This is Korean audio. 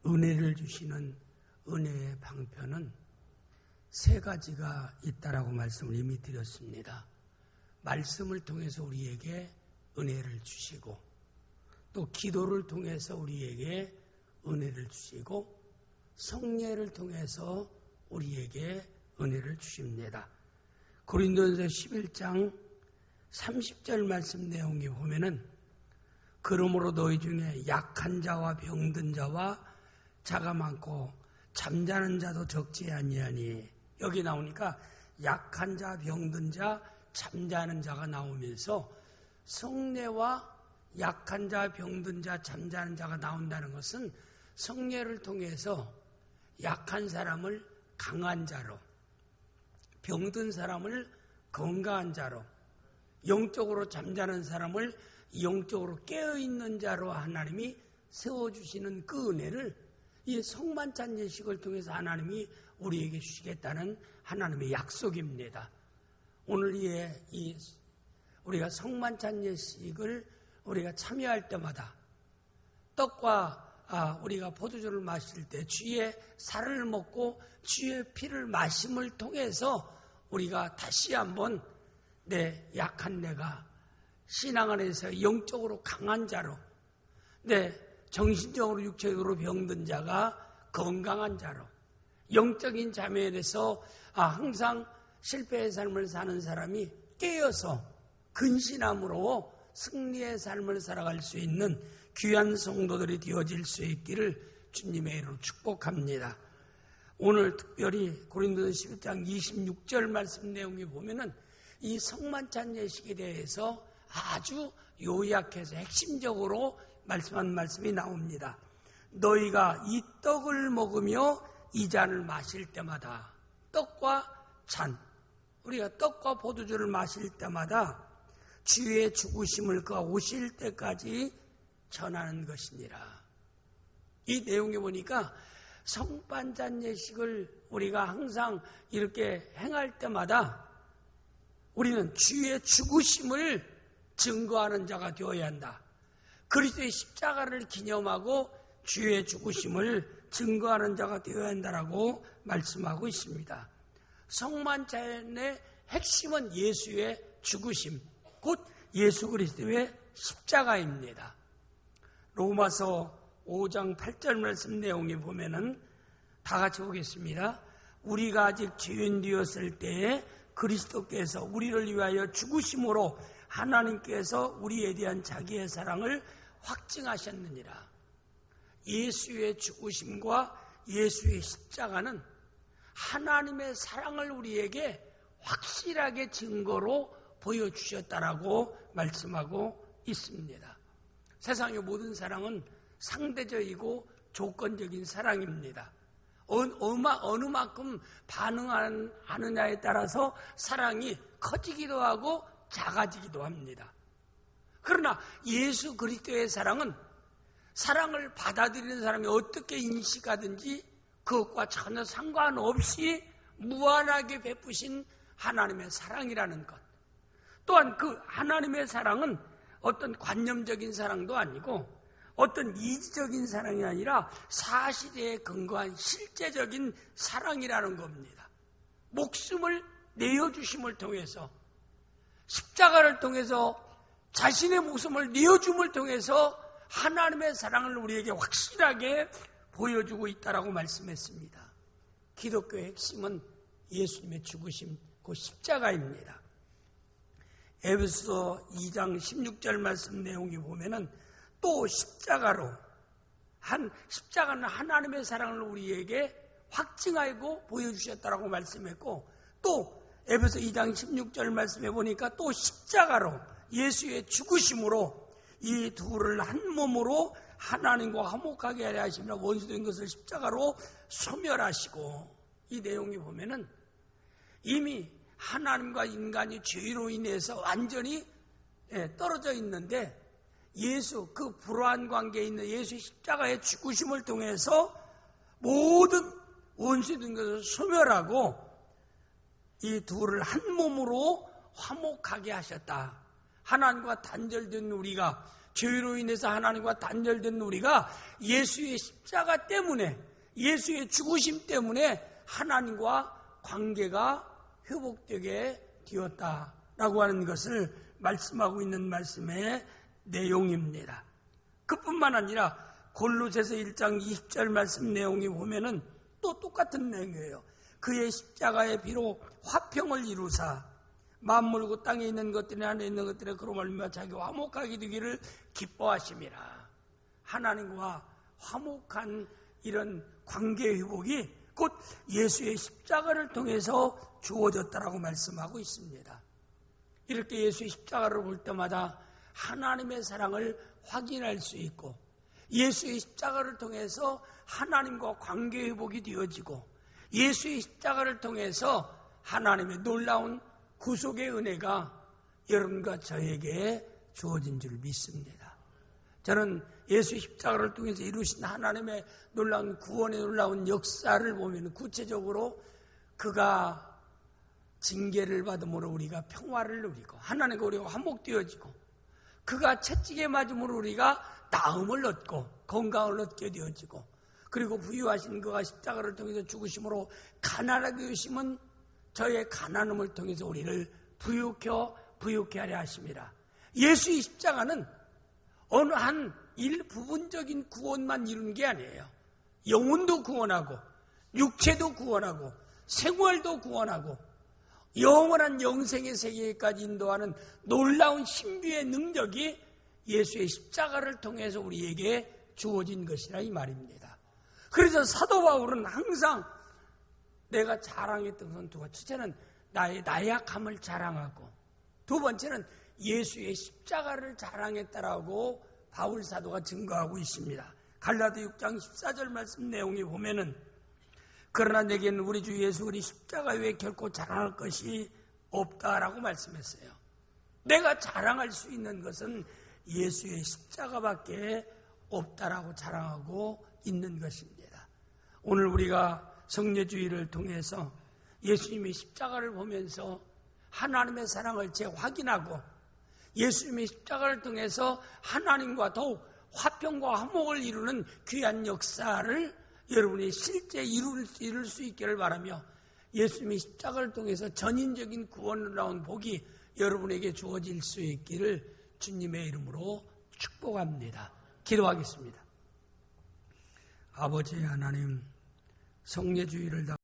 은혜를 주시는 은혜의 방편은 세 가지가 있다라고 말씀을 이미 드렸습니다. 말씀을 통해서 우리에게 은혜를 주시고, 또 기도를 통해서 우리에게 은혜를 주시고, 성례를 통해서 우리에게 은혜를 주십니다. 고린도전서 11장 30절 말씀 내용에 보면은 그러므로 너희 중에 약한 자와 병든 자와 자가 많고 잠자는 자도 적지 아니하니, 여기 나오니까 약한 자, 병든 자, 잠자는 자가 나오면서 성례와 약한 자, 병든 자, 잠자는 자가 나온다는 것은 성례를 통해서 약한 사람을 강한 자로, 병든 사람을 건강한 자로, 영적으로 잠자는 사람을 영적으로 깨어있는 자로 하나님이 세워주시는 그 은혜를 이 성만찬 예식을 통해서 하나님이 우리에게 주시겠다는 하나님의 약속입니다. 오늘 우리가 성만찬 예식을 우리가 참여할 때마다 떡과 우리가 포도주를 마실 때 주의 살을 먹고 주의 피를 마심을 통해서 우리가 다시 한번 내 약한 내가 신앙 안에서 영적으로 강한 자로, 정신적으로 육체적으로 병든 자가 건강한 자로, 영적인 자매에서 항상 실패의 삶을 사는 사람이 깨어서 근신함으로 승리의 삶을 살아갈 수 있는 귀한 성도들이 되어질 수 있기를 주님의 이름으로 축복합니다. 오늘 특별히 고린도서 11장 26절 말씀 내용에 보면은 이 성만찬 예식에 대해서 아주 요약해서 핵심적으로 말씀한 말씀이 나옵니다. 너희가 이 떡을 먹으며 이 잔을 마실 때마다, 떡과 잔, 우리가 떡과 포도주를 마실 때마다 주의 죽으심을 그가 오실 때까지 전하는 것이니라. 이 내용에 보니까 성만찬 예식을 우리가 항상 이렇게 행할 때마다 우리는 주의 죽으심을 증거하는 자가 되어야 한다. 그리스도의 십자가를 기념하고 주의 죽으심을 증거하는 자가 되어야 한다라고 말씀하고 있습니다. 성만찬의 핵심은 예수의 죽으심, 곧 예수 그리스도의 십자가입니다. 로마서 5장 8절 말씀 내용에 보면은 다 같이 보겠습니다. 우리가 아직 죄인 되었을 때에 그리스도께서 우리를 위하여 죽으심으로 하나님께서 우리에 대한 자기의 사랑을 확증하셨느니라. 예수의 죽으심과 예수의 십자가는 하나님의 사랑을 우리에게 확실하게 증거로 보여주셨다라고 말씀하고 있습니다. 세상의 모든 사랑은 상대적이고 조건적인 사랑입니다. 어느 만큼 반응하느냐에 따라서 사랑이 커지기도 하고 작아지기도 합니다. 그러나 예수 그리스도의 사랑은 사랑을 받아들이는 사람이 어떻게 인식하든지 그것과 전혀 상관없이 무한하게 베푸신 하나님의 사랑이라는 것. 또한 그 하나님의 사랑은 어떤 관념적인 사랑도 아니고 어떤 이지적인 사랑이 아니라 사실에 근거한 실제적인 사랑이라는 겁니다. 목숨을 내어주심을 통해서, 십자가를 통해서 자신의 목숨을 내어줌을 통해서 하나님의 사랑을 우리에게 확실하게 보여주고 있다라고 말씀했습니다. 기독교의 핵심은 예수님의 죽으심, 그 십자가입니다. 에베소서 2장 16절 말씀 내용에 보면은 또 십자가는 하나님의 사랑을 우리에게 확증하고 보여주셨다라고 말씀했고, 또 에베소 2장 16절 말씀해 보니까 또 십자가로 예수의 죽으심으로 이 둘을 한 몸으로 하나님과 화목하게 하려 하시며 원수된 것을 십자가로 소멸하시고, 이 내용에 보면은 이미 하나님과 인간이 죄로 인해서 완전히 떨어져 있는데 예수, 그 불화한 관계에 있는 예수의 십자가의 죽으심을 통해서 모든 원수된 것을 소멸하고 이 둘을 한 몸으로 화목하게 하셨다. 하나님과 단절된 우리가 죄로 인해서 하나님과 단절된 우리가 예수의 십자가 때문에, 예수의 죽으심 때문에 하나님과 관계가 회복되게 되었다라고 하는 것을 말씀하고 있는 말씀의 내용입니다. 그뿐만 아니라 골로새서 1장 20절 말씀 내용에 보면은 또 똑같은 내용이에요. 그의 십자가의 피로 화평을 이루사 만물고 땅에 있는 것들이 하늘에 있는 것들이 그로 말미암아 자기와 화목하게 되기를 기뻐하심이라. 하나님과 화목한 이런 관계 회복이 곧 예수의 십자가를 통해서 주어졌다라고 말씀하고 있습니다. 이렇게 예수의 십자가를 볼 때마다 하나님의 사랑을 확인할 수 있고 예수의 십자가를 통해서 하나님과 관계 회복이 되어지고 예수의 십자가를 통해서 하나님의 놀라운 구속의 은혜가 여러분과 저에게 주어진 줄 믿습니다. 저는 예수의 십자가를 통해서 이루신 하나님의 놀라운 구원의 놀라운 역사를 보면 구체적으로 그가 징계를 받음으로 우리가 평화를 누리고 하나님과 우리가 화목되어지고 그가 채찍에 맞음으로 우리가 나음을 얻고 건강을 얻게 되어지고 그리고 부유하신 그가 십자가를 통해서 죽으심으로 가난하게 하심은 저의 가난함을 통해서 우리를 부유케 하려 하심이라. 예수의 십자가는 어느 한 일부분적인 구원만 이루는 게 아니에요. 영혼도 구원하고 육체도 구원하고 생활도 구원하고 영원한 영생의 세계까지 인도하는 놀라운 신비의 능력이 예수의 십자가를 통해서 우리에게 주어진 것이라 이 말입니다. 그래서 사도 바울은 항상 내가 자랑했던 건 두 가지. 첫째는 나의 나약함을 자랑하고 두 번째는 예수의 십자가를 자랑했다라고 바울 사도가 증거하고 있습니다. 갈라디 6장 14절 말씀 내용에 보면은 그러나 내게는 우리 주 예수 그리스도 십자가 외에 결코 자랑할 것이 없다라고 말씀했어요. 내가 자랑할 수 있는 것은 예수의 십자가밖에 없다라고 자랑하고 있는 것입니다. 오늘 우리가 성례주의를 통해서 예수님의 십자가를 보면서 하나님의 사랑을 재확인하고 예수님의 십자가를 통해서 하나님과 더욱 화평과 화목을 이루는 귀한 역사를 여러분이 실제 이룰 수 있기를 바라며 예수님의 십자가를 통해서 전인적인 구원을 나온 복이 여러분에게 주어질 수 있기를 주님의 이름으로 축복합니다. 기도하겠습니다. 아버지 하나님, 성례주의를